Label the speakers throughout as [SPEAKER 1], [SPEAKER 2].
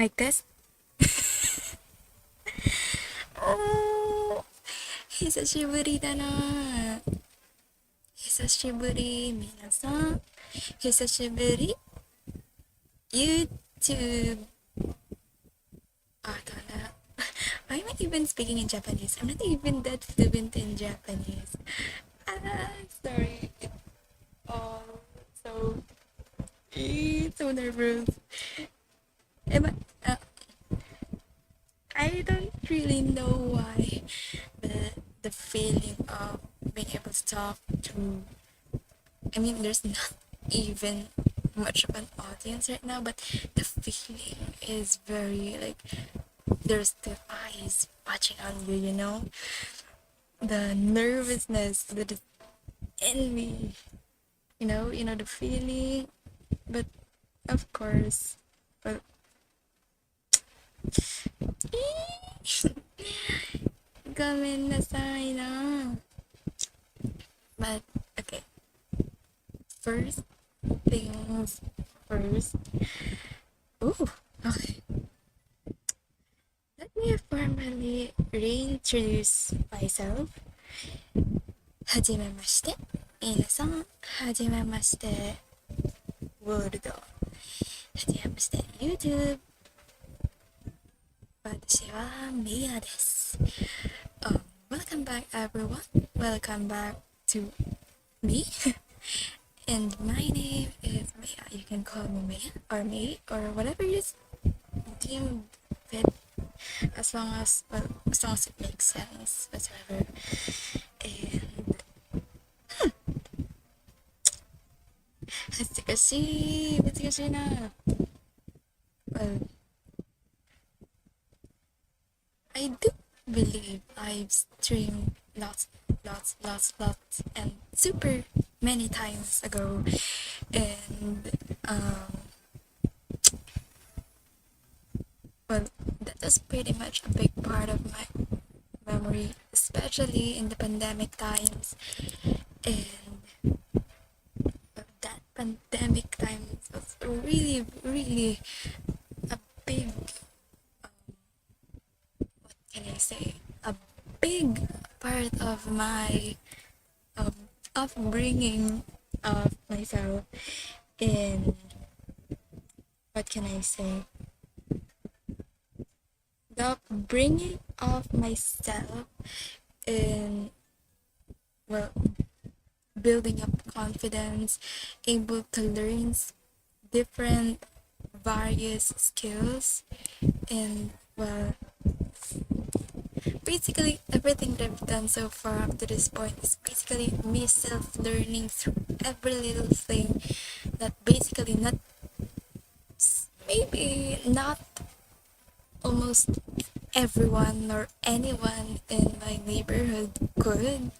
[SPEAKER 1] Like this? Oh, 久しぶりだな。久しぶり、皆さん。久しぶり、YouTube. I don't know. Why am I even speaking in Japanese? I'm not even that fluent in Japanese. Sorry. Oh, so, so nervous. Am I, I don't really know why, but the feeling of being able to talk to, I mean, there's not even much of an audience right now, but the feeling is very like there's the eyes watching on you, you know? The nervousness that is in me, you know the feeling, but of course, well, gomen nasai na. But okay, first things first. Ooh, okay. Let me formally reintroduce myself. はじめまして。皆さん、はじめまして。ワールド。はじめまして。YouTube。私はミアです。Welcome back, everyone. Welcome back to me. And my name is Mia. You can call me Mia or me or whatever you deem fit, as long as it makes sense, whatever. And 難しいな。Well, I do believe I've streamed lots, and super many times ago, and well, that was pretty much a big part of my memory, especially in the pandemic times. And that pandemic time was really a big, what can I say, a big part of my upbringing of myself. And what can I say, the upbringing of myself in, well, building up confidence, able to learn different various skills, and well, basically everything that I've done so far up to this point is basically me self-learning through every little thing that basically not, maybe not almost everyone or anyone in my neighborhood could.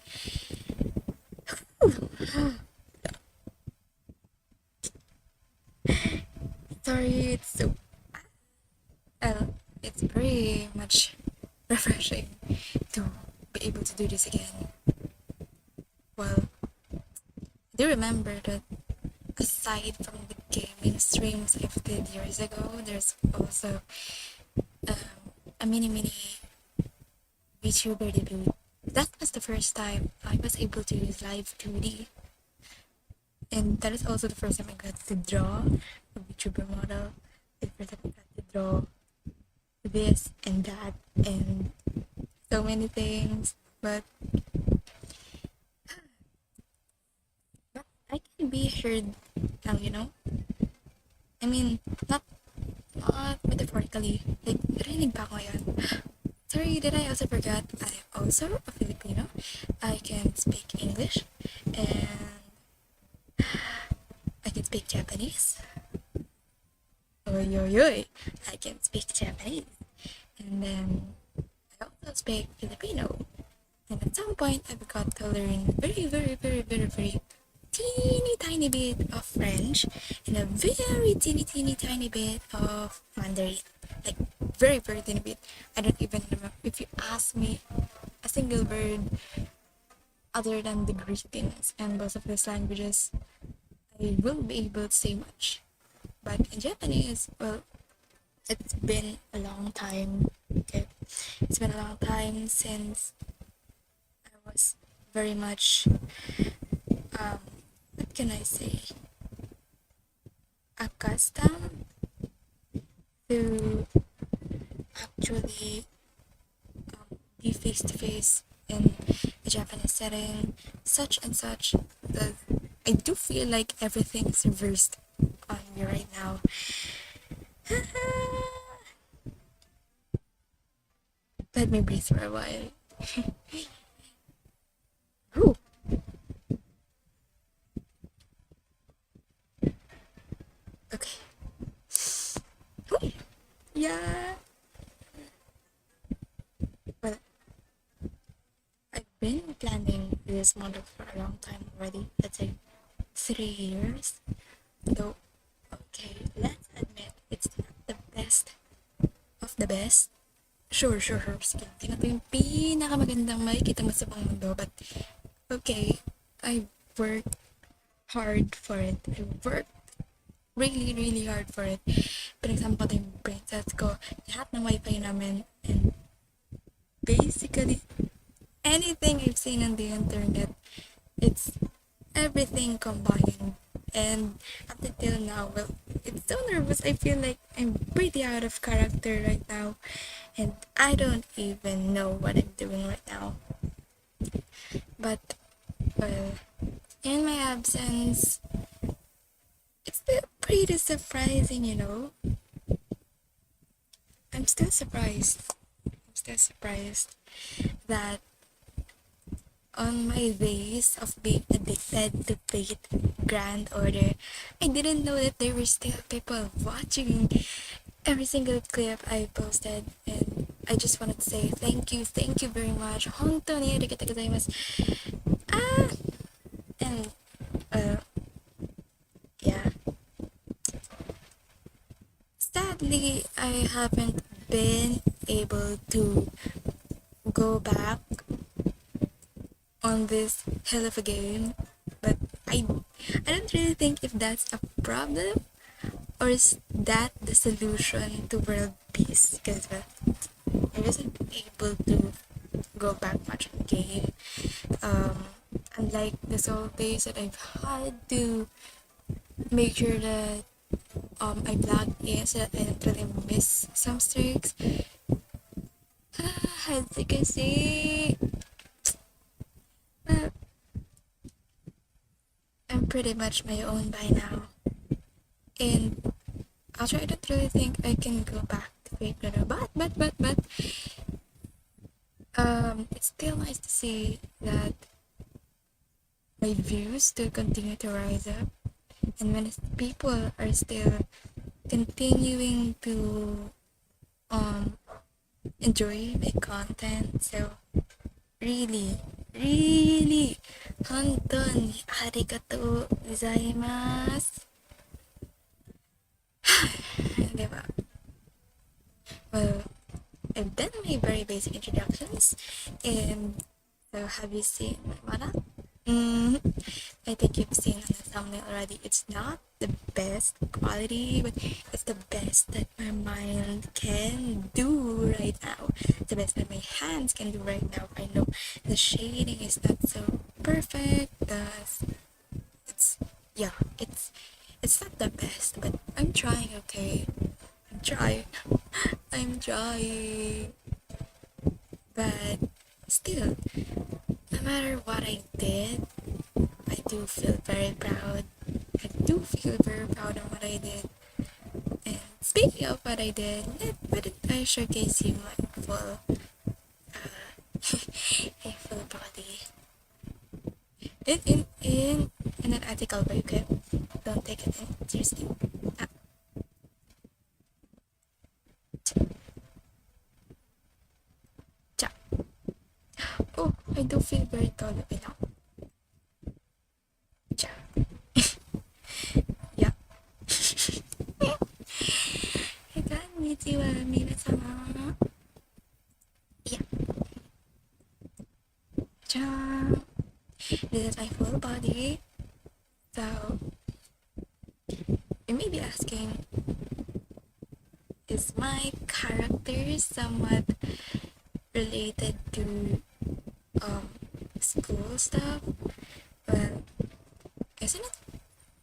[SPEAKER 1] Sorry, it's so, it's very much refreshing to be able to do this again. Well, I do remember that aside from the gaming streams I've did years ago, there's also a mini VTuber debut. That was the first time I was able to use live 2D. And that is also the first time I got to draw a VTuber model. The first time I got to draw this and that and so many things. But I can be heard now, you know? I mean, not metaphorically. Like, rinig pa ako ngayon. Sorry, did I also forget I am also a Filipino. I can speak English and I can speak Japanese. Oy, oy, oy. I can speak Japanese. And then I also speak Filipino. And at some point, I got to learn very teeny tiny bit of French and a very teeny tiny bit of Mandarin. Like, very teeny bit. I don't even remember. If you ask me a single word other than the greetings and both of these languages, I will be able to say much. But in Japanese, well, It's been a long time. Okay, it's been a long time since I was very much what can I say, accustomed to actually be face to face in a Japanese setting, such and such. That I do feel like everything is reversed on me right now. Let me breathe for a while. Ooh. Okay. Ooh. Yeah. Well, I've been planning this model for a long time already. Let's say 3 years. Though, okay, let's admit it's not the best of the best. Sure. Sige, tingnan ko yung pinakamagandang makikita mo sa buong mundo. But, okay, I worked hard for it. I worked really hard for it. Pinagsama ko yung brain cells ko, lahat ng wifi namin, and basically, anything I've seen on the internet, it's everything combined. And up until now, well, it's so nervous. I feel like I'm pretty out of character right now. And I don't even know what I'm doing right now. But, well, in my absence, it's still pretty surprising, you know? I'm still surprised. I'm still surprised that on my days of being addicted to Fate Grand Order, I didn't know that there were still people watching every single clip I posted, and I just wanted to say thank you very much. Hontou ni arigatou gozaimasu. Ah, and yeah. Sadly, I haven't been able to go back on this hell of a game, but I don't really think if that's a problem or is that the solution to world peace, because I wasn't able to go back much on the game. Unlike the solo days that I've had to make sure that I log in so that I don't really miss some streaks. As you can see, I'm pretty much my own by now. And actually, I don't really think I can go back to Fate Runner, but it's still nice to see that my views still continue to rise up, and when people are still continuing to enjoy my content. So really, honton arigatou gozaimasu. Diba? Well, I've done my very basic introductions, and so have you seen my manga? I think you've seen on the thumbnail already. It's not the best quality, but it's the best that my mind can do right now. The best that my hands can do right now. I know the shading is not so perfect. It's yeah, it's not the best, but I'm trying. Okay, I'm trying. I'm trying. But still, no matter what I did, I do feel very proud. I do feel very proud of what I did. And speaking of what I did, why didn't I showcase you my full, a full body? In an ethical way, okay? Don't take it in seriously. Ah. Cha. Oh, I do feel very tall right now. Cha. Yeah. こんにちは、皆様。Yeah. Cha. This is my full body. So, you may be asking, is my character somewhat related to school stuff? Well, isn't it?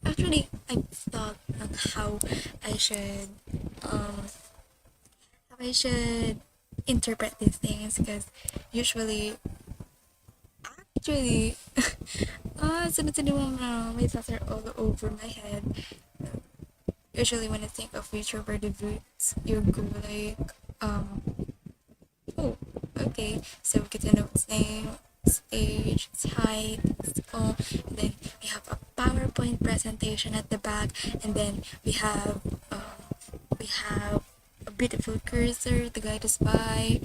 [SPEAKER 1] Actually, I thought on I should um how I should interpret these things, because usually actually sunod-sunod mo may thoughts are all over my head. Usually when I think of VTuber debuts, you go like oh, okay, so we get to know its name, its age, its height, its all, and then we have a PowerPoint presentation at the back, and then we have a beautiful cursor to guide us by,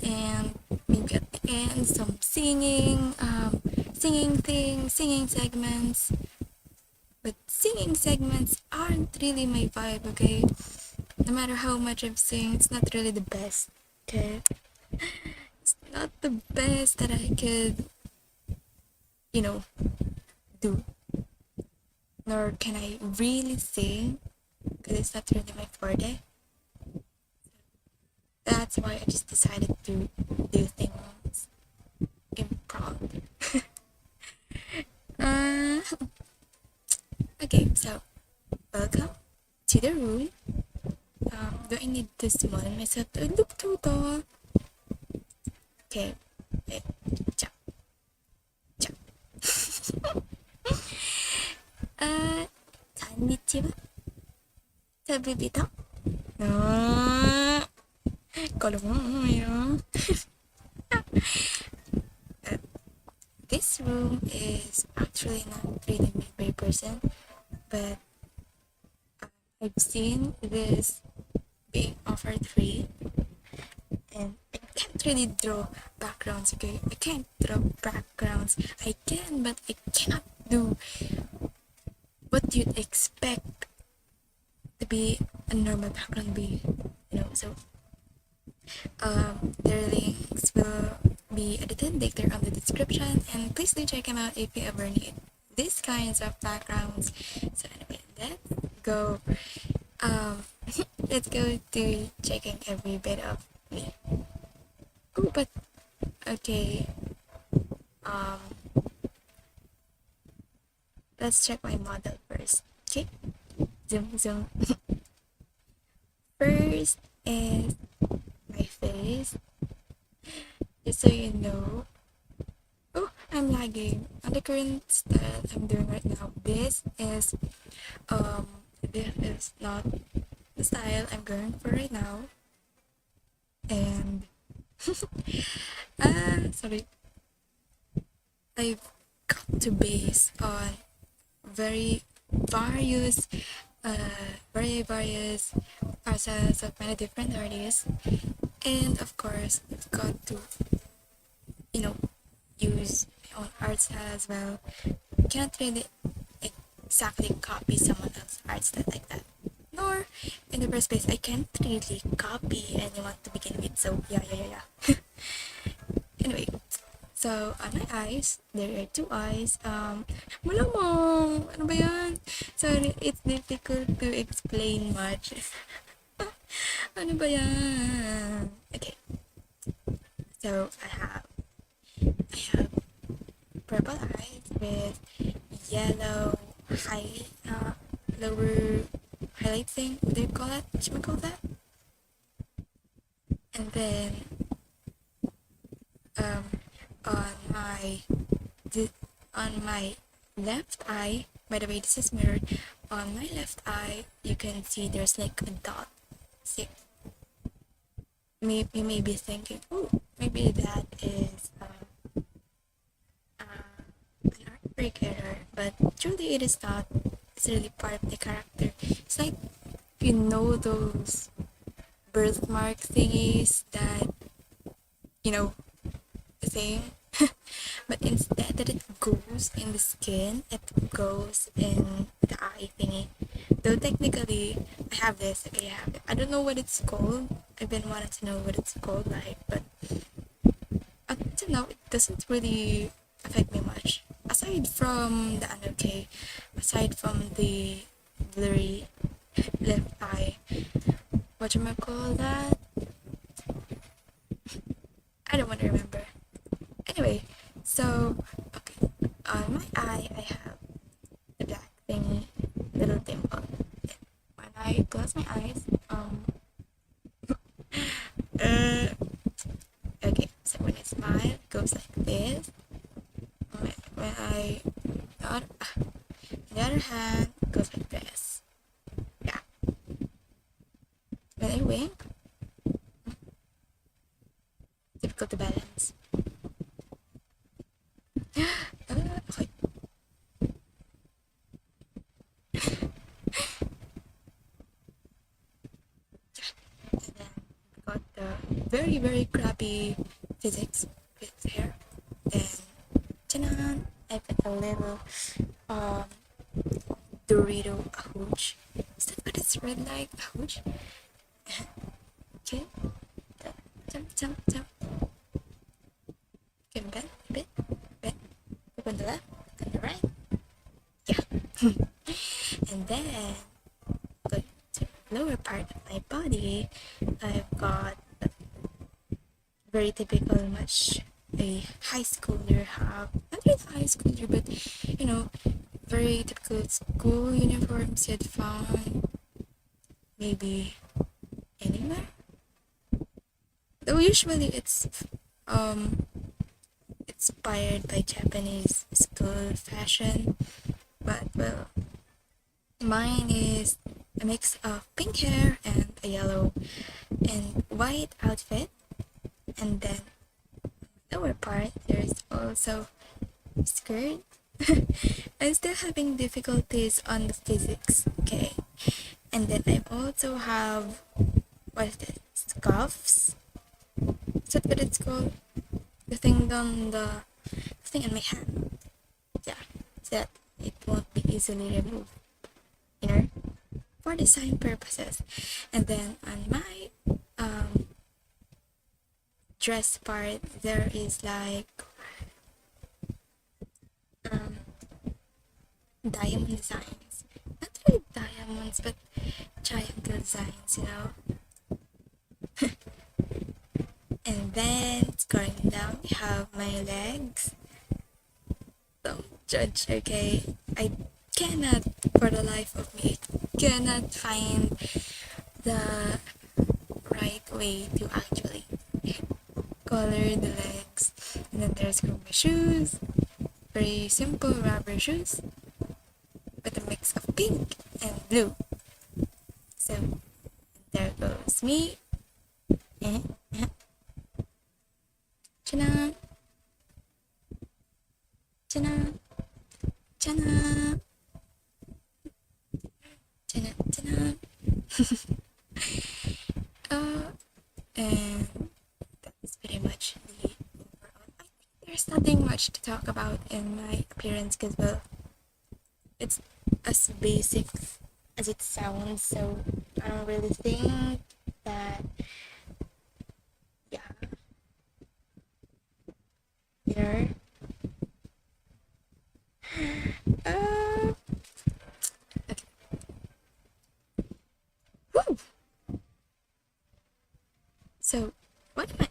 [SPEAKER 1] and maybe at the end some singing segments. But singing segments aren't really my vibe, okay? No matter how much I've sing, it's not really the best, okay? It's not the best that I could, do. Nor can I really sing, because it's not really my forte. That's why I just decided to do things improv. Okay, so welcome to the room. Do I need to summon myself to look to the? Okay, wait, ciao, ciao. こんにちは。旅人。Kalau mau ya. This room is actually not really made by a person, but I've seen this being offered free, and I can't really draw backgrounds, okay? I can't draw backgrounds. I can, but I cannot do what you'd expect to be a normal background be, so their links will be edited later on the description, and please do check them out if you ever need these kinds of backgrounds. So anyway, let's go let's go to checking every bit of me. Oh, but okay, let's check my model first. Okay, zoom. First is my face, just so you know. Oh, I'm lagging. On the current style I'm doing right now, this is not the style I'm going for right now. And sorry, I've got to base on very various process of many different artists, and of course I've got to use my own art style as well. Can't really exactly copy someone else's art style like that, nor in the first place I can't really copy anyone to begin with, so yeah. Anyway, so on my eyes, there are two eyes. Malamang! Ano ba yan? Sorry, it's difficult to explain much. Ano ba yan? Okay. So, I have purple eyes with yellow lower highlight thing. What do you call that? What should we call that? And then, on my left eye, by the way, this is mirrored. On my left eye, you can see there's like a dot. See, you may be thinking, oh, maybe that is an artwork error, but truly it is not. It's really part of the character. It's like, those birthmark thingies that, thing. But instead that it goes in the skin, it goes in the eye thingy. Though technically, I have this. Okay, I don't know what it's called. I've been wanting to know what it's called, like, but until now, it doesn't really affect me much. Aside from the blurry left eye, whatchamacall that? I don't want to remember. Anyway, so okay, on my eye I have the black thingy, little dimple. When I close my eyes, okay, so when I smile, it goes like this. When I, on the other hand, it goes like this. Yeah. When I wink, difficult to balance. Okay. And then got the very crappy physics with hair. Then, ta-da! I put a little Dorito hooch. Is that what it's read like? A hooch? Okay. Jump. Okay, bend a bit. Look on the left, on the right. Yeah. And then, go to the lower part of my body. I've got very typical, much a high schooler have. Not really high schooler, but very typical school uniforms you'd find maybe anywhere. Though usually it's inspired by Japanese school fashion, but well, mine is a mix of pink hair and a yellow and white outfit, and then lower part there's also skirt. I'm still having difficulties on the physics, okay? And then I also have, what is this, scuffs? Is that what it's called? The thing on my hand. Yeah, so that it won't be easily removed, for design purposes. And then on my dress part, there is like diamond designs. Not really diamonds, but triangle designs, And then going down, we have my legs. Don't judge, okay? I cannot, for the life of me, cannot find the right way to actually color the legs. And then there's my shoes. Very simple rubber shoes with a mix of pink and blue. So there goes me. Chana. And that's pretty much the overall. I think there's nothing much to talk about in my appearance because, well, it's as basic as it sounds, so I don't really think that, yeah, okay. Woo! So, what am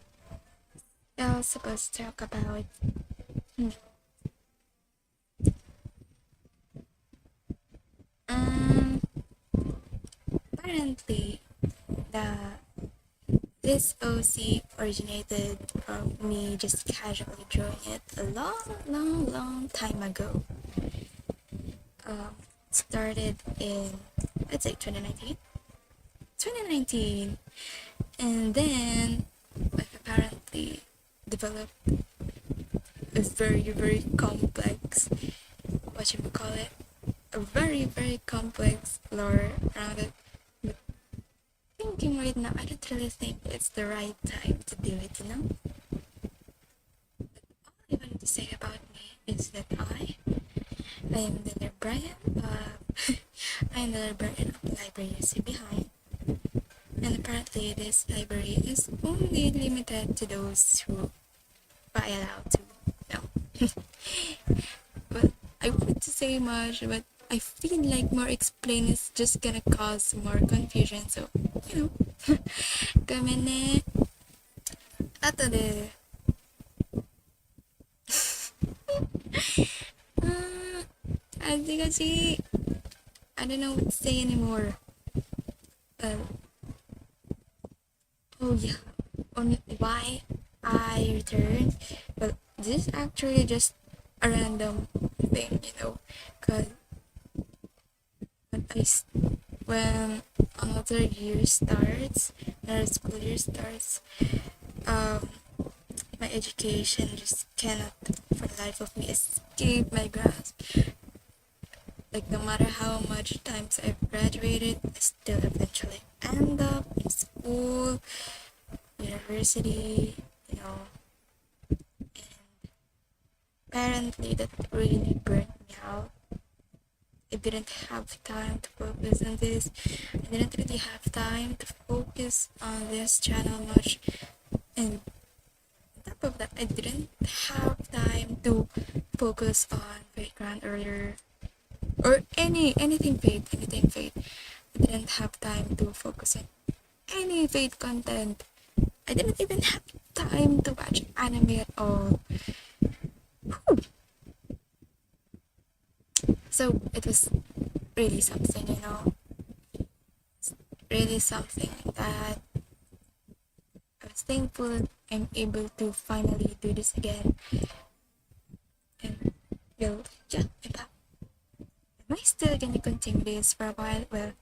[SPEAKER 1] I supposed to talk about? Apparently, this OC originated from me just casually drawing it a long time ago. Started in, let's say, 2019, and then apparently developed a very complex, a very complex lore around it. But thinking right now, I don't really think it's the right time to do it, But all I wanted to say about me is that I am the librarian. I am the librarian of the library you see behind. And apparently this library is only limited to those who are allowed to. No. Well, I wanted to say much, but I feel like more explain is just gonna cause more confusion. So, you know, ごめんね。後で、恥ずかしい。I don't know what to say anymore. Oh yeah, on why I returned. Well, this is actually just a random thing, you know, cause when when another year starts, another school year starts, um, my education just cannot, for the life of me, escape my grasp. Like no matter how much times I've graduated, I still eventually end up in school, university, you know, and apparently that really burnt me out. I didn't have time to focus on this. I didn't really have time to focus on this channel much. And on top of that, I didn't have time to focus on background earlier or anything Fate. I didn't have time to focus on any Fate content. I didn't even have time to watch anime at all. Whew. So it was really something, you know. It's really something that I was thankful I'm able to finally do this again. And well, yeah, am I still gonna continue this for a while? Well,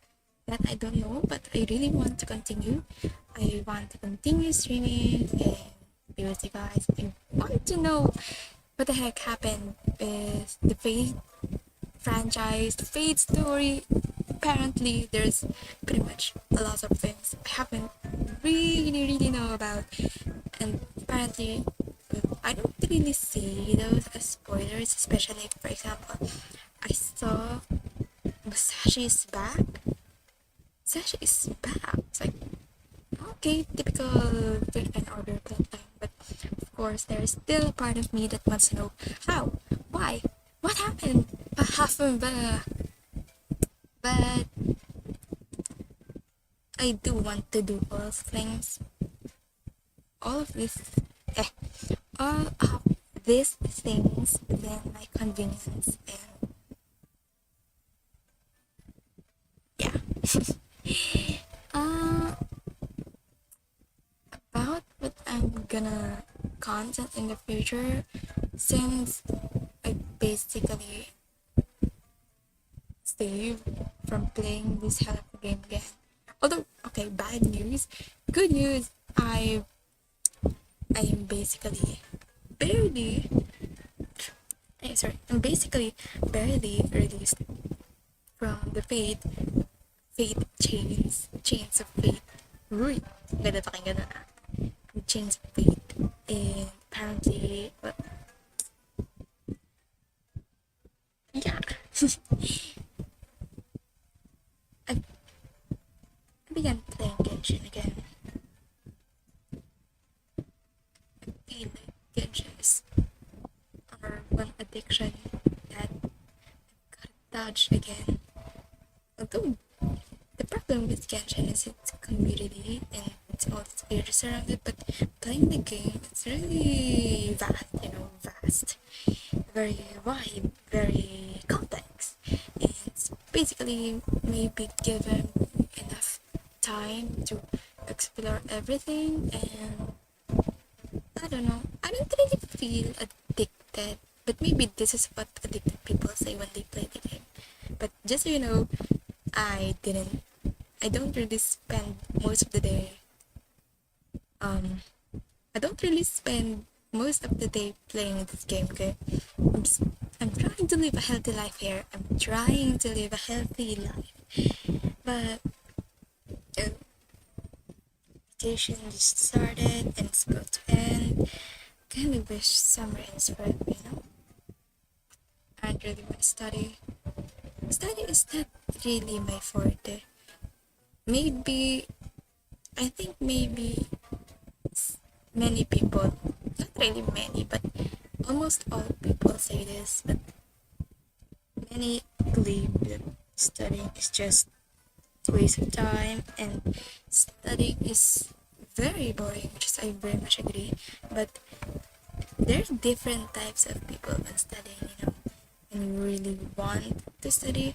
[SPEAKER 1] that I don't know, but I really want to continue. I want to continue streaming and be with you guys. I want to know what the heck happened with the Fate franchise, the Fate story. Apparently, there's pretty much a lot of things I haven't really know about, and apparently, I don't really see those as spoilers, especially for example, I saw Musashi is back. Sashi is back. It's like, okay, typical Fate and Order plotline, but of course, there is still a part of me that wants to know how, why, what happened, but I do want to do all things, all of this, all of these things within my convenience, and yeah. About what I'm gonna content in the future, since I basically saved from playing this hell of a game again. Although, okay, bad news. Good news, I am basically barely, I'm basically barely released from the Fate chains of Fate. Uy, ganda pakinggan na. Chains of Fate. And apparently, well, yeah. I began playing Genshin again. I feel like Genshin is one addiction that I've got to touch again. Although the problem with Genshin is its community and it's all its features around it, but playing the game, it's really vast, very wide, very complex. And it's basically maybe given enough time to explore everything, and I don't know, I don't really feel addicted, but maybe this is what addicted people say when they play the game. But just so you know, I don't really spend most of the day I don't really spend most of the day playing this game, okay? I'm trying to live a healthy life here. I'm trying to live a healthy life. But vacation just started and it's about to end. Kinda wish summer ends forever, you know? I don't really want to study. Study is not really my forte. I think maybe many people, not really many, but almost all people say this, but many believe that studying is just a waste of time and studying is very boring, which is I very much agree. But there's different types of people when studying, you know. When you really want to study,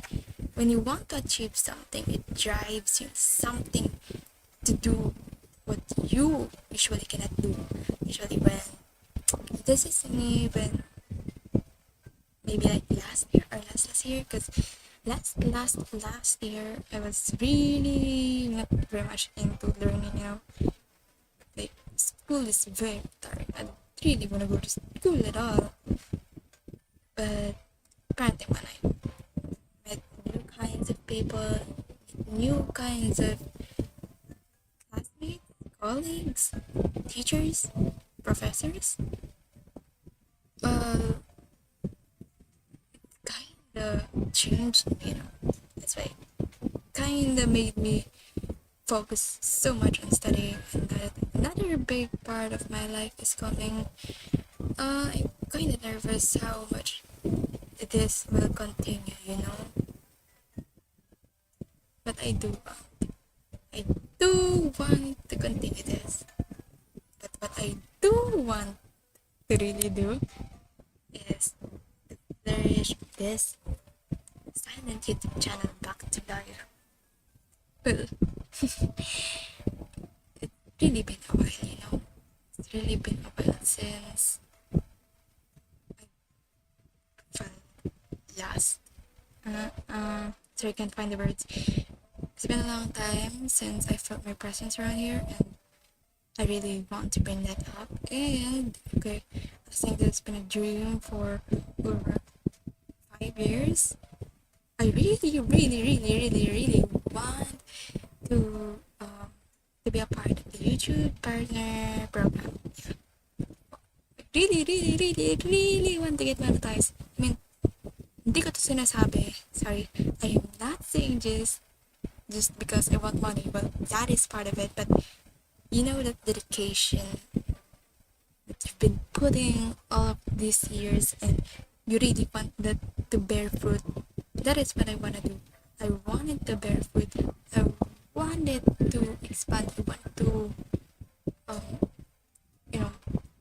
[SPEAKER 1] when you want to achieve something, it drives you something to do what you usually cannot do. Usually when this is me when maybe like last year or last year, because last year I was really not very much into learning, you know. Like school is very tiring. I don't really want to go to school at all. But apparently when I met new kinds of people, new kinds of classmates, colleagues, teachers, professors, kinda changed me, you know. That's why kinda made me focus so much on studying, and that another big part of my life is coming. I'm kinda nervous how much this will continue, you know. But I do want to continue this. But what I do want to really do is to flourish this silent YouTube channel back to life. Well, it's really been a while, you know. It's really been a while since I felt last. Sorry, I can't find the words. It's been a long time since I felt my presence around here, and I really want to bring that up. And okay, I think that's been a dream for over 5 years. I really want to be a part of the YouTube partner program. Yeah. Really want to get monetized. I mean, hindi ko to sinasabi. Sorry, I am not saying this just because I want money. Well, that is part of it, but you know that dedication that you've been putting all of these years and you really want that to bear fruit. That is what I want to do. I wanted to bear fruit. I wanted to expand. I want to, you know,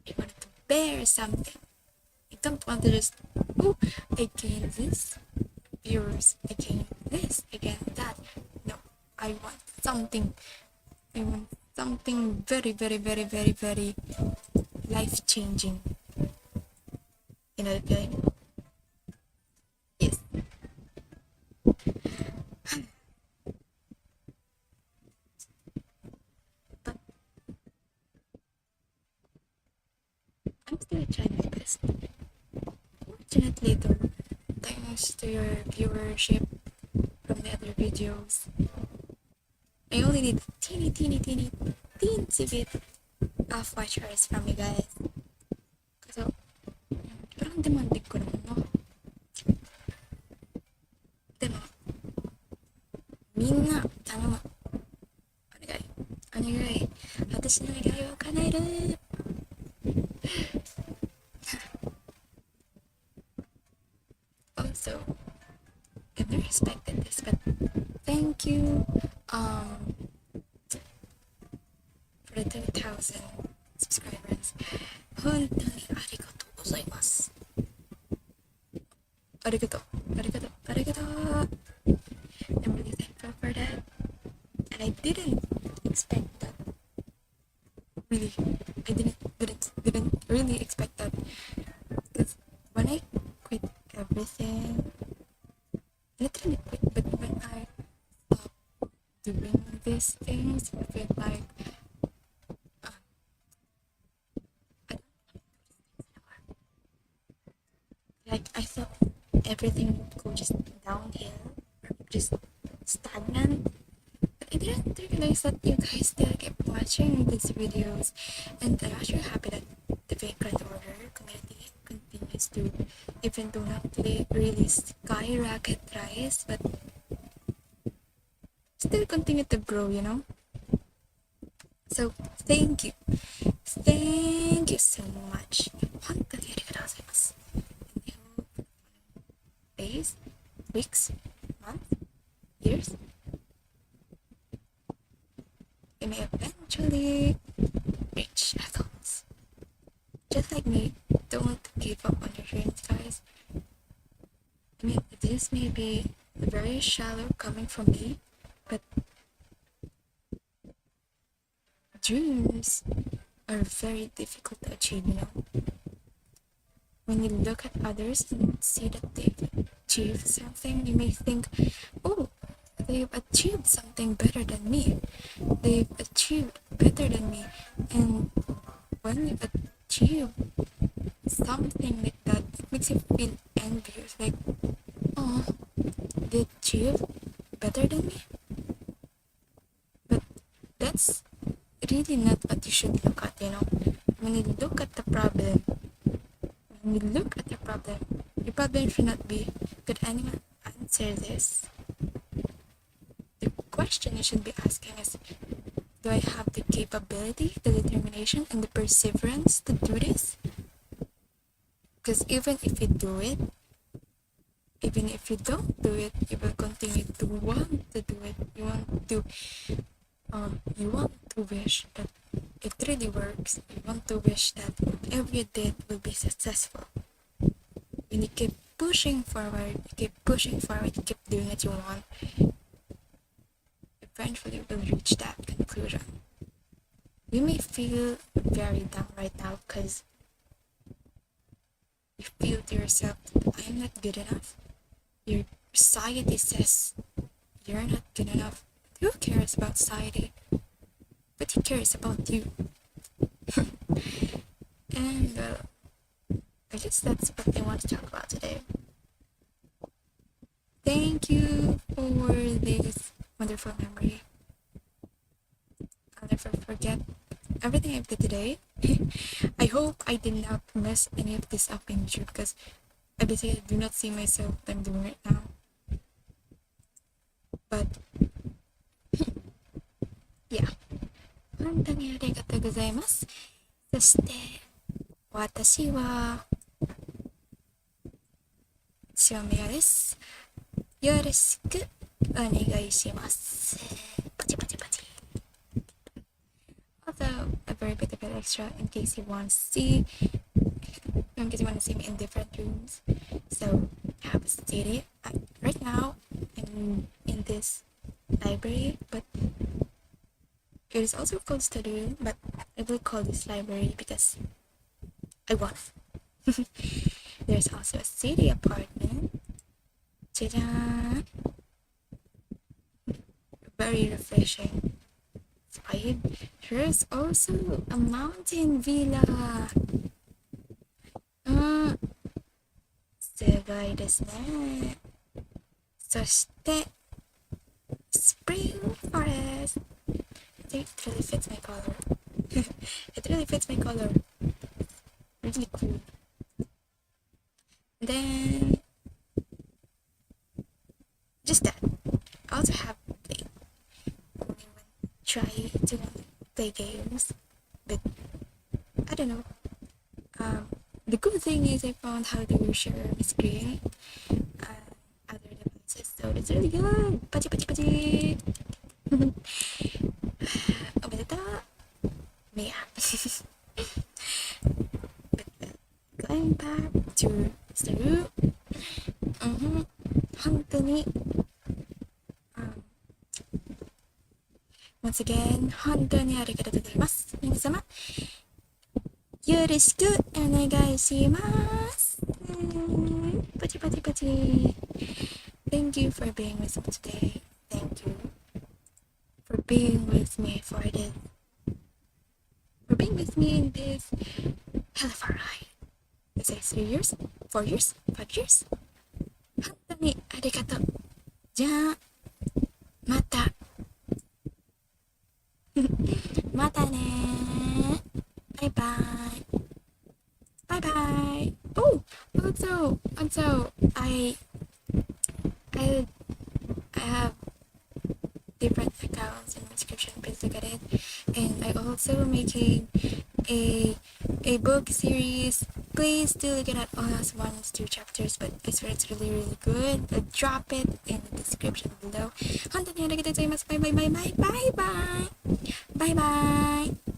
[SPEAKER 1] I wanted to bear something. I don't want to just, oh, I gained this viewers, I gained this, I gained that. No, I want something. I want something very life changing. You know the feeling? Yes. But I'm still trying my best. Fortunately though, thanks to your viewership from the other videos, I only need a teensy bit of watchers from you guys. So, parang demanding ko naman, no? Demo. Minna, tanong mo. Onegai. Watashi no igai wa kanaeru. Also, I never expected this, but thank you for the 2,000 subscribers. 本当にありがとうございます。ありがとう。I'm really thankful for that. And I didn't expect that. Really, I didn't really expect that. Because when I quit everything, literally quit, but when I stopped doing these things, I feel like I thought everything would go just downhill or just stagnant. But I didn't realize that you guys still kept watching these videos, and I'm actually happy that the Vagrant Order community continues to, even though not really skyrocket rise, but still continue to grow, you know? So, thank you so much. 本当にありがとうございます。days, weeks, months, years, you may eventually reach your goals. Just like me, don't give up on your dreams, guys. I mean, this may be very shallow coming from me, but dreams are very difficult to achieve, you know. When you look at others and see that they've achieved something, you may think, oh, they've achieved something better than me. They've achieved better than me. And when you achieve something like that, it makes you feel envious. Like, oh, they achieved better than me? But that's really not what you should look at, you know. When you look at the problem, your problem should not be, could anyone answer this? The question you should be asking is, do I have the capability, the determination, and the perseverance to do this? Because even if you do it, even if you don't do it, you will continue to want to do it. You want to wish that it really works. You want to wish that whatever you did will be successful. When you keep pushing forward, you keep doing what you want, eventually you will reach that conclusion. You may feel very down right now because you feel to yourself that I'm not good enough. Your society says you're not good enough. Who cares about society? But he cares about you. And I guess that's what I want to talk about today. Thank you for this wonderful memory. I'll never forget everything I did today. I hope I did not mess any of this up in YouTube because I basically do not see myself what I'm doing right now. But yeah. 本当にありがとうございます。そして私は塩宮です。よろしくお願いします。パチパチパチ。Also, a very bit of an extra in case you want to see me in different rooms. So, I have a CD. Right now, I'm in this library, but it is also called study room, but I will call this library because I want it. There's also a city apartment. Ta-da! Very refreshing vibe. There's also a mountain villa. すごいですね。そして Spring Forest. It really fits my color. It really fits my color. Really cool. Then just that. I also have played. Try to play games, but I don't know. The good thing is I found how to share my screen and other devices, so it's really good. Pachi pachi pachi. But going back to the room, 本当にonce again 本当にありがとうございます。皆様よろしくお願いします。パチパチパチ。Thank you for being with me today. Thank you for being with me for being with me in this hell of a ride. Let's say 3 years, 4 years, 5 years. 本当にありがとう。じゃあまたまたね。バイバイ。バイバイ。Oh, also, I have different accounts in the description. Please look at it. And I also making a book series Please do look at all those 1 and 2 chapters, but I swear it's really, really good. I'll drop it in the description below. 本当にありがとうございます。バイバイバイバイバイバイバイバイ